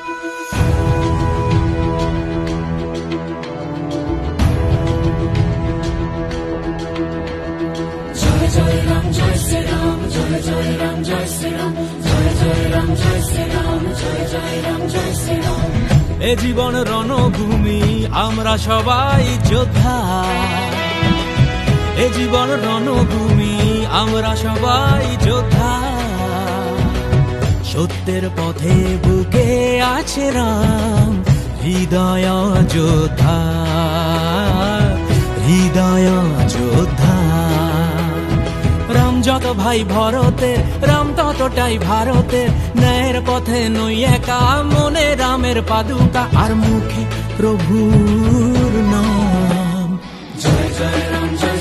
জয় জয় রাম জয় শ্রীরাম, জয় জয় রাম জয় শ্রীরাম, জয় জয় রাম জয় শ্রীরাম, জয় জয় রাম জয় শ্রীরাম। এ জীবন রণভূমি, আমরা সবাই যোদ্ধা। এ জীবন রণভূমি, আমরা সবাই যোদ্ধা। সত্যের পথে বুকে আছে রাম, হৃদয় যোদ্ধা, হৃদয় যোদ্ধা। রাম যত ভাই ভরতের, রাম ততটাই ভারতের। ন্যায়ের পথে নই একা, মনে রামের পাদুকা, আর মুখে প্রভুর নাম। জয় জয় রাম জয়